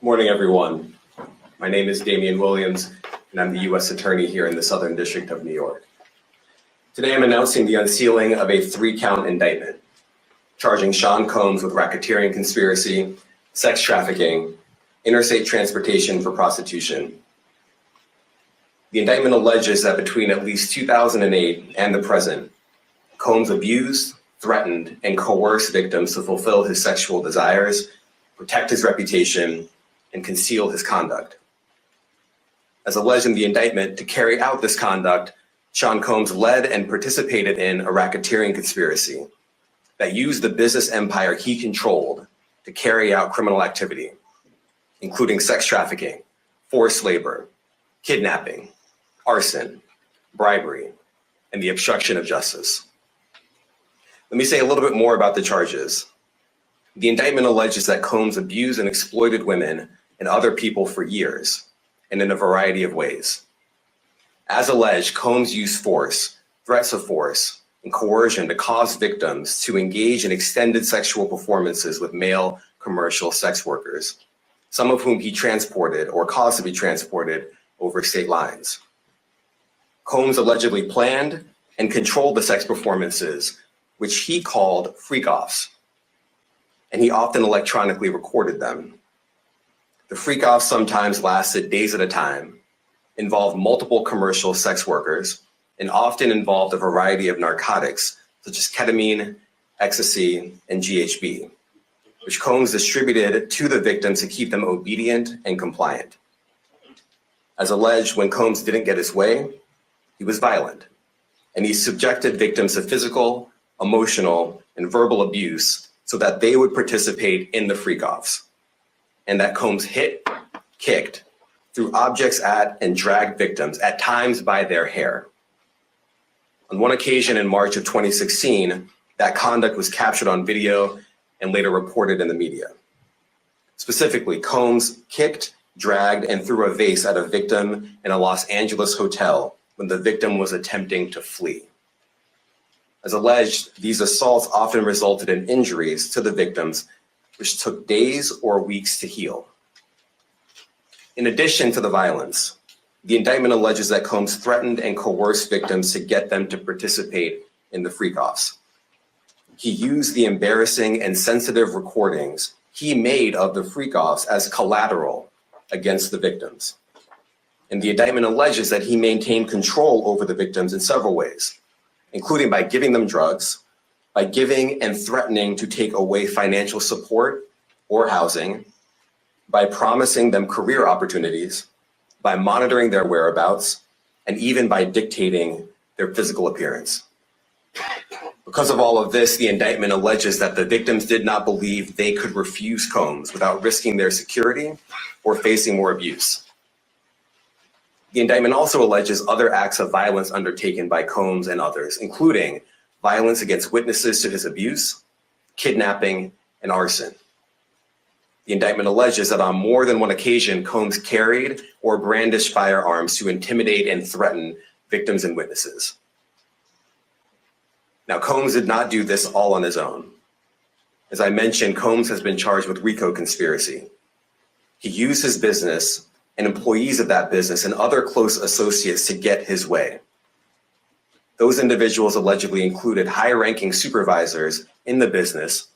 Morning, everyone. My name is Damian Williams, and I'm the U.S. Attorney here in the Southern District of New York. Today, I'm announcing the unsealing of a 3-count indictment, charging Sean Combs with racketeering conspiracy, sex trafficking, interstate transportation for prostitution. The indictment alleges that between at least 2008 and the present, Combs abused, threatened, and coerced victims to fulfill his sexual desires, protect his reputation, and conceal his conduct. As alleged in the indictment, to carry out this conduct, Sean Combs led and participated in a racketeering conspiracy that used the business empire he controlled to carry out criminal activity, including sex trafficking, forced labor, kidnapping, arson, bribery, and the obstruction of justice. Let me say a little bit more about the charges. The indictment alleges that Combs abused and exploited women and other people for years, and in a variety of ways. As alleged, Combs used force, threats of force, and coercion to cause victims to engage in extended sexual performances with male commercial sex workers, some of whom he transported or caused to be transported over state lines. Combs allegedly planned and controlled the sex performances, which he called freak-offs, and he often electronically recorded them. The freak-offs sometimes lasted days at a time, involved multiple commercial sex workers, and often involved a variety of narcotics, such as ketamine, ecstasy, and GHB, which Combs distributed to the victims to keep them obedient and compliant. As alleged, when Combs didn't get his way, he was violent, and he subjected victims to physical, emotional, and verbal abuse so that they would participate in the freak-offs, and that Combs hit, kicked, threw objects at, and dragged victims, at times by their hair. On one occasion in March of 2016, that conduct was captured on video and later reported in the media. Specifically, Combs kicked, dragged, and threw a vase at a victim in a Los Angeles hotel when the victim was attempting to flee. As alleged, these assaults often resulted in injuries to the victims, which took days or weeks to heal. In addition to the violence, the indictment alleges that Combs threatened and coerced victims to get them to participate in the freak-offs. He used the embarrassing and sensitive recordings he made of the freak-offs as collateral against the victims. And the indictment alleges that he maintained control over the victims in several ways, including by giving them drugs, by giving and threatening to take away financial support or housing, by promising them career opportunities, by monitoring their whereabouts, and even by dictating their physical appearance. Because of all of this, the indictment alleges that the victims did not believe they could refuse Combs without risking their security or facing more abuse. The indictment also alleges other acts of violence undertaken by Combs and others, including violence against witnesses to his abuse, kidnapping, and arson. The indictment alleges that on more than one occasion, Combs carried or brandished firearms to intimidate and threaten victims and witnesses. Now, Combs did not do this all on his own. As I mentioned, Combs has been charged with RICO conspiracy. He used his business and employees of that business and other close associates to get his way. Those individuals allegedly included high-ranking supervisors in the business,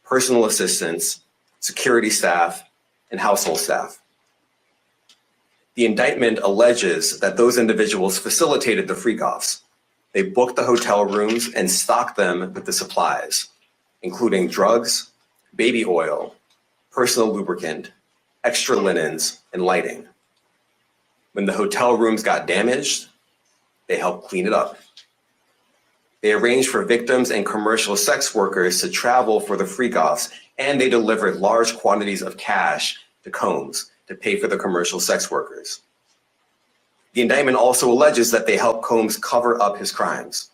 personal assistants, security staff, and household staff. The indictment alleges that those individuals facilitated the freak-offs. They booked the hotel rooms and stocked them with the supplies, including drugs, baby oil, personal lubricant, extra linens, and lighting. When the hotel rooms got damaged, they helped clean it up. They arranged for victims and commercial sex workers to travel for the freak-offs, and they delivered large quantities of cash to Combs to pay for the commercial sex workers. The indictment also alleges that they helped Combs cover up his crimes.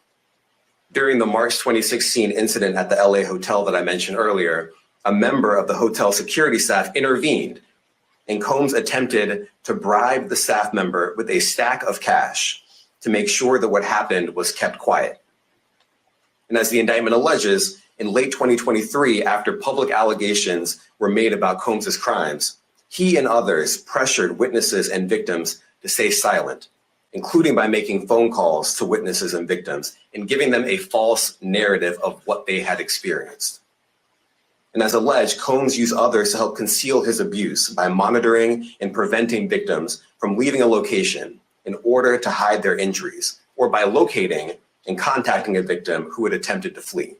During the March 2016 incident at the LA hotel that I mentioned earlier, a member of the hotel security staff intervened, and Combs attempted to bribe the staff member with a stack of cash to make sure that what happened was kept quiet. And as the indictment alleges, in late 2023, after public allegations were made about Combs's crimes, he and others pressured witnesses and victims to stay silent, including by making phone calls to witnesses and victims and giving them a false narrative of what they had experienced. And as alleged, Combs used others to help conceal his abuse by monitoring and preventing victims from leaving a location in order to hide their injuries, or by locating and contacting a victim who had attempted to flee.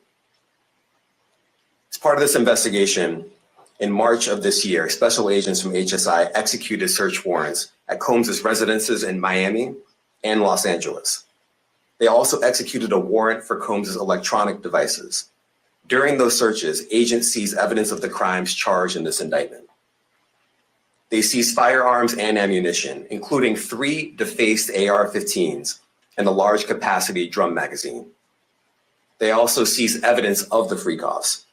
As part of this investigation, in March of this year, special agents from HSI executed search warrants at Combs's residences in Miami and Los Angeles. They also executed a warrant for Combs's electronic devices. During those searches, agents seized evidence of the crimes charged in this indictment. They seized firearms and ammunition, including 3 defaced AR-15s and a large capacity drum magazine. They also seized evidence of the freak-offs,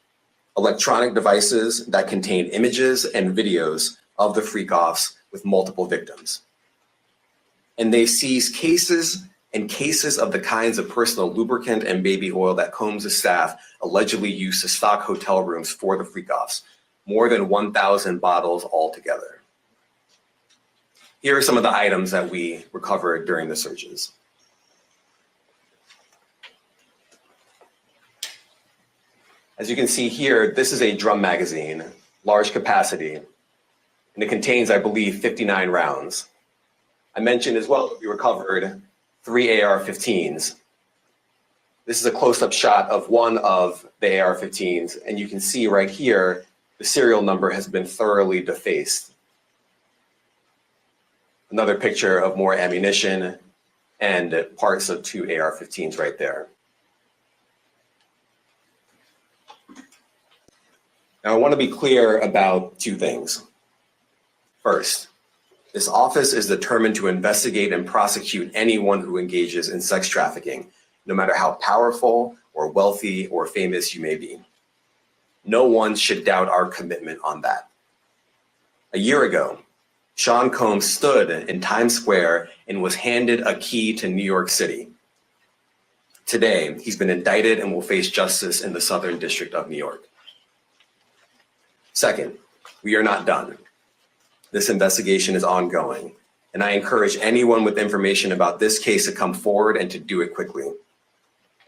electronic devices that contain images and videos of the freak-offs with multiple victims. And they seized cases and cases of the kinds of personal lubricant and baby oil that Combs' staff allegedly used to stock hotel rooms for the freak-offs, more than 1,000 bottles altogether. Here are some of the items that we recovered during the searches. As you can see here, this is a drum magazine, large capacity, and it contains, I believe, 59 rounds. I mentioned as well that we recovered 3 AR-15s. This is a close-up shot of one of the AR-15s, and you can see right here, the serial number has been thoroughly defaced. Another picture of more ammunition and parts of 2 AR-15s right there. Now, I want to be clear about 2 things. First, this office is determined to investigate and prosecute anyone who engages in sex trafficking, no matter how powerful or wealthy or famous you may be. No one should doubt our commitment on that. A year ago, Sean Combs stood in Times Square and was handed a key to New York City. Today, he's been indicted and will face justice in the Southern District of New York. Second, we are not done. This investigation is ongoing, and I encourage anyone with information about this case to come forward and to do it quickly.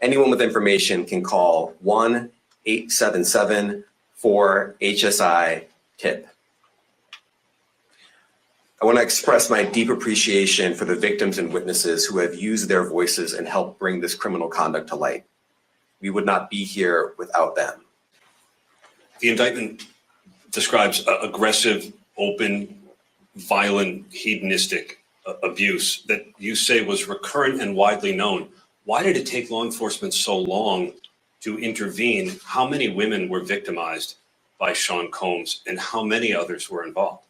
Anyone with information can call 1-877-4-HSI-TIP. I want to express my deep appreciation for the victims and witnesses who have used their voices and helped bring this criminal conduct to light. We would not be here without them. The indictment describes aggressive, open, violent, hedonistic abuse that you say was recurrent and widely known. Why did it take law enforcement so long to intervene? How many women were victimized by Sean Combs, and how many others were involved?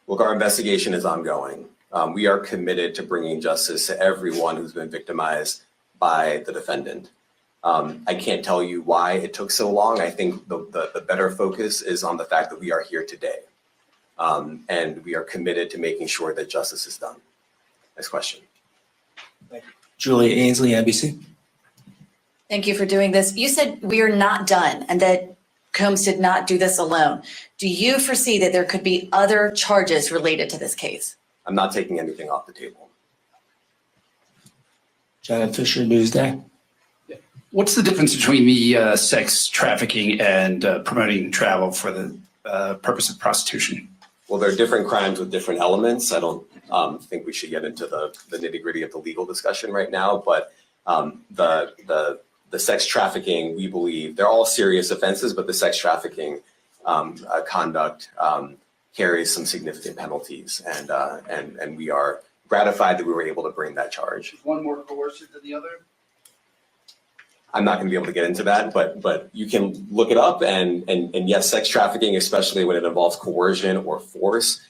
Look, our investigation is ongoing. We are committed to bringing justice to everyone who's been victimized by the defendant. I can't tell you why it took so long. I think the better focus is on the fact that we are here today. And we are committed to making sure that justice is done. Next question. Thank you. Julia Ainsley, NBC. Thank you for doing this. You said we are not done and that Combs did not do this alone. Do you foresee that there could be other charges related to this case? I'm not taking anything off the table. Janet Fisher, Newsday. What's the difference between the sex trafficking and promoting travel for the purpose of prostitution? Well, there are different crimes with different elements. I don't think we should get into the nitty-gritty of the legal discussion right now, but the sex trafficking, we believe, they're all serious offenses, but the sex trafficking conduct carries some significant penalties, and we are gratified that we were able to bring that charge. Is one more coercive than the other? I'm not going to be able to get into that, but you can look it up. And yes, sex trafficking, especially when it involves coercion or force,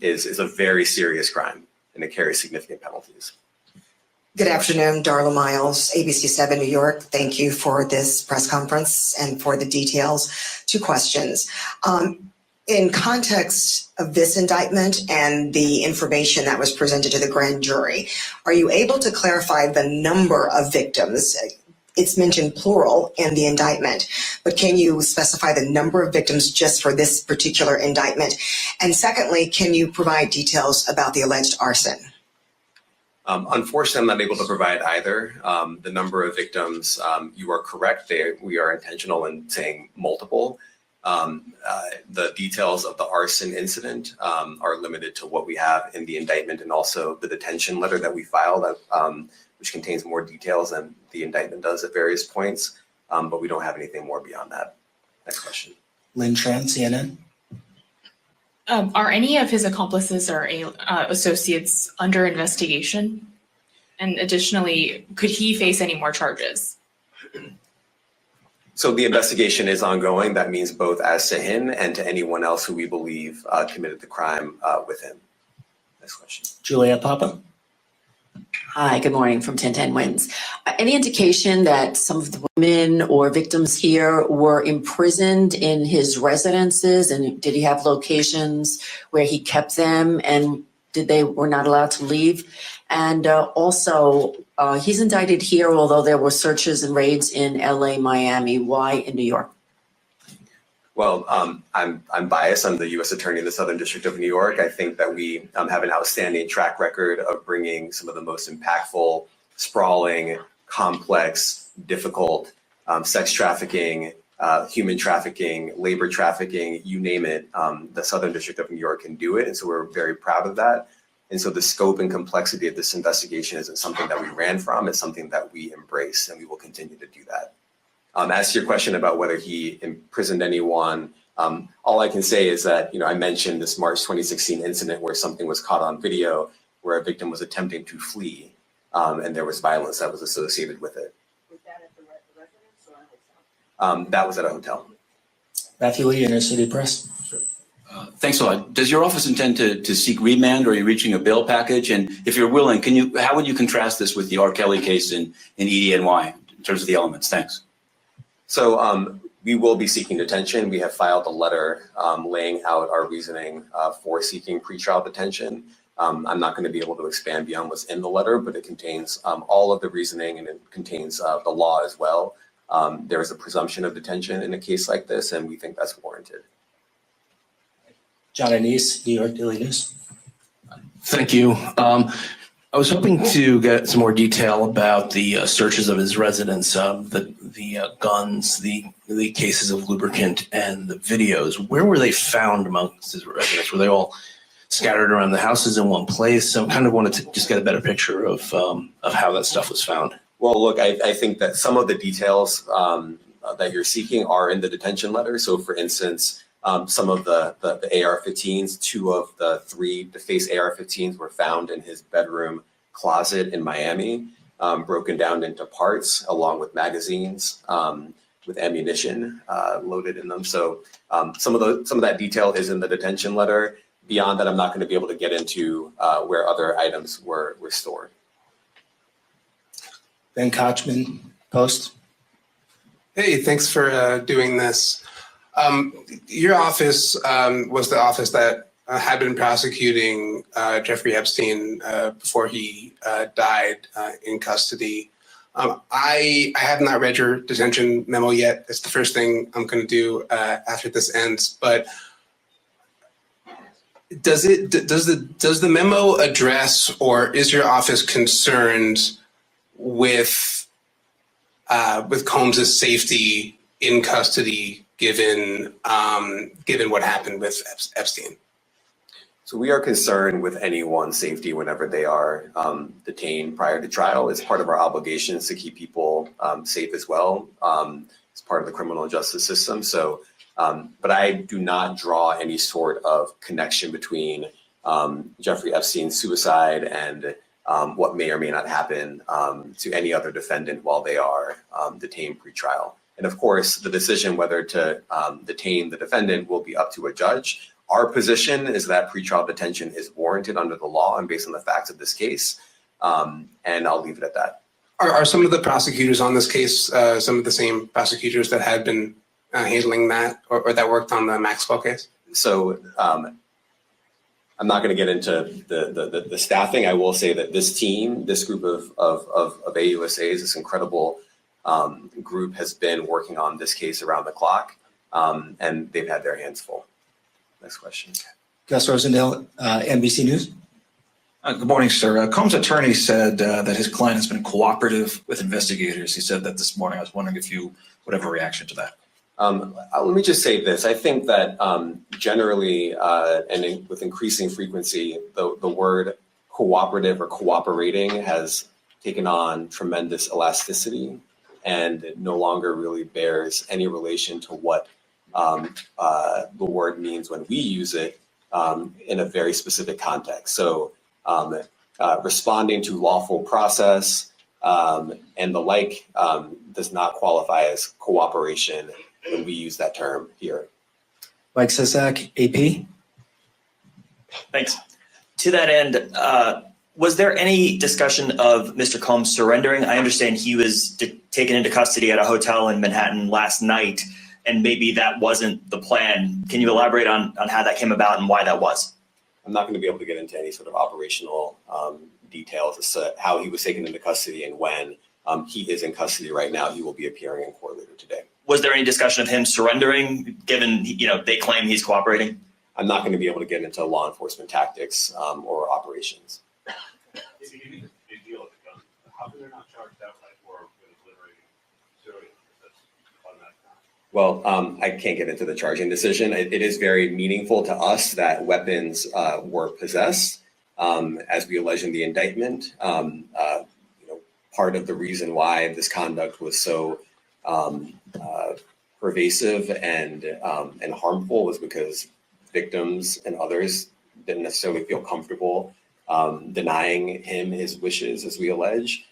is a very serious crime, and it carries significant penalties. Good afternoon, Darla Miles, ABC7 New York. Thank you for this press conference and for the details. 2 questions. In context of this indictment and the information that was presented to the grand jury, are you able to clarify the number of victims? It's mentioned plural in the indictment, but can you specify the number of victims just for this particular indictment? And secondly, can you provide details about the alleged arson? Unfortunately, I'm not able to provide either. The number of victims, you are correct. We are intentional in saying multiple. The details of the arson incident are limited to what we have in the indictment and also the detention letter that we filed, which contains more details than the indictment does at various points. But we don't have anything more beyond that. Next question. Lynn Tran, CNN. Are any of his accomplices or associates under investigation? And additionally, could he face any more charges? So the investigation is ongoing. That means both as to him and to anyone else who we believe committed the crime with him. Next question. Juliet Papa. Hi, good morning from 1010 Wins. Any indication that some of the women or victims here were imprisoned in his residences, and did he have locations where he kept them and they were not allowed to leave? And also, he's indicted here, although there were searches and raids in LA, Miami. Why in New York? Well, I'm biased. I'm the U.S. Attorney in the Southern District of New York. I think that we have an outstanding track record of bringing some of the most impactful, sprawling, complex, difficult sex trafficking, human trafficking, labor trafficking, you name it. The Southern District of New York can do it, and so we're very proud of that. And so the scope and complexity of this investigation isn't something that we ran from. It's something that we embrace, and we will continue to do that. As to your question about whether he imprisoned anyone, all I can say is that, I mentioned this March 2016 incident where something was caught on video where a victim was attempting to flee, and there was violence that was associated with it. Was that at the residence or a hotel? That was at a hotel. Matthew Lee, Inner City Press. Thanks a lot. Does your office intend to seek remand, or are you reaching a bail package? And if you're willing, how would you contrast this with the R. Kelly case in EDNY in terms of the elements? Thanks. So we will be seeking detention. We have filed a letter laying out our reasoning for seeking pretrial detention. I'm not going to be able to expand beyond what's in the letter, but it contains all of the reasoning, and it contains the law as well. There is a presumption of detention in a case like this, and we think that's warranted. John Anise, New York Daily News. Thank you. I was hoping to get some more detail about the searches of his residence, the guns, the cases of lubricant, and the videos. Where were they found amongst his residence? Were they all scattered around the houses in one place? So I kind of wanted to just get a better picture of how that stuff was found. Well, look, I think that some of the details that you're seeking are in the detention letter. So, for instance, some of the AR-15s, 2 of the 3 defaced AR-15s were found in his bedroom closet in Miami, broken down into parts along with magazines with ammunition loaded in them. So some of that detail is in the detention letter. Beyond that, I'm not going to be able to get into where other items were stored. Ben Kochman, Post. Hey, thanks for doing this. Your office was the office that had been prosecuting Jeffrey Epstein before he died in custody. I have not read your detention memo yet. It's the first thing I'm going to do after this ends. But does the memo address, or is your office concerned with Combs's safety in custody, given what happened with Epstein? So we are concerned with anyone's safety whenever they are detained prior to trial. It's part of our obligations to keep people safe as well. It's part of the criminal justice system. So, but I do not draw any sort of connection between Jeffrey Epstein's suicide and what may or may not happen to any other defendant while they are detained pretrial. And of course, the decision whether to detain the defendant will be up to a judge. Our position is that pretrial detention is warranted under the law and based on the facts of this case. And I'll leave it at that. Are some of the prosecutors on this case some of the same prosecutors that had been handling that or that worked on the Maxwell case? So I'm not going to get into the staffing. I will say that this team, this group of AUSAs, this incredible group has been working on this case around the clock, and they've had their hands full. Next question. Gus Rosendale, NBC News. Good morning, sir. Combs' attorney said that his client has been cooperative with investigators. He said that this morning. I was wondering if you would have a reaction to that. Let me just say this. I think that generally and with increasing frequency, the word cooperative or cooperating has taken on tremendous elasticity and it no longer really bears any relation to what the word means when we use it in a very specific context. So responding to lawful process and the like does not qualify as cooperation when we use that term here. Mike Sisak, AP. Thanks. To that end, was there any discussion of Mr. Combs surrendering? I understand he was taken into custody at a hotel in Manhattan last night, and maybe that wasn't the plan. Can you elaborate on how that came about and why that was? I'm not going to be able to get into any sort of operational details as to how he was taken into custody and when. He is in custody right now. He will be appearing in court later today. Was there any discussion of him surrendering, given they claim he's cooperating? I'm not going to be able to get into law enforcement tactics or operations. If you need a big deal with the gun, how come they're not charged outright for delivering material? That's automatic. Well, I can't get into the charging decision. It is very meaningful to us that weapons were possessed, as we allege in the indictment. Part of the reason why this conduct was so pervasive and harmful was because victims and others didn't necessarily feel comfortable denying him his wishes, as we allege,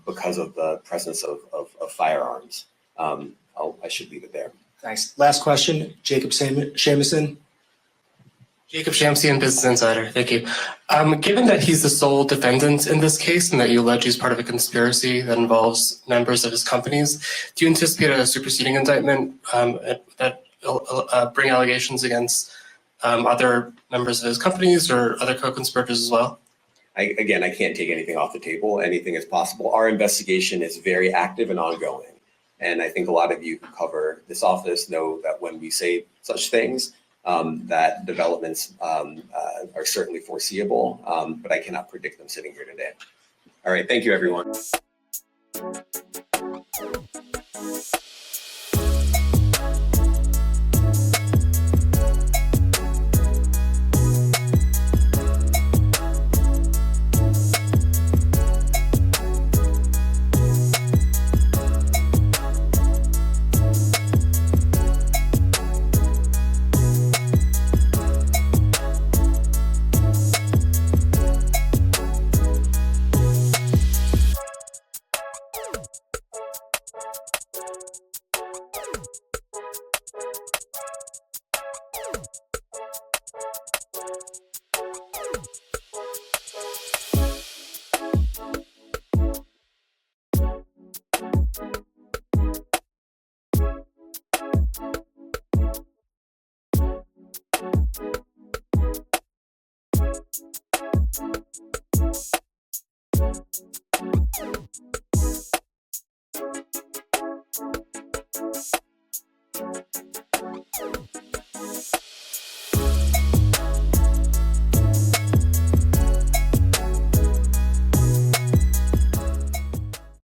because of the presence of firearms. I should leave it there. Thanks. Last question, Jacob Shamison. Jacob Shamsian, Business Insider. Thank you. Given that he's the sole defendant in this case and that you allege he's part of a conspiracy that involves members of his companies, do you anticipate a superseding indictment that bring allegations against other members of his companies or other co-conspirators as well? I can't take anything off the table. Anything is possible. Our investigation is very active and ongoing. And I think a lot of you who cover this office know that when we say such things, that developments are certainly foreseeable, but I cannot predict them sitting here today. All right, thank you, everyone.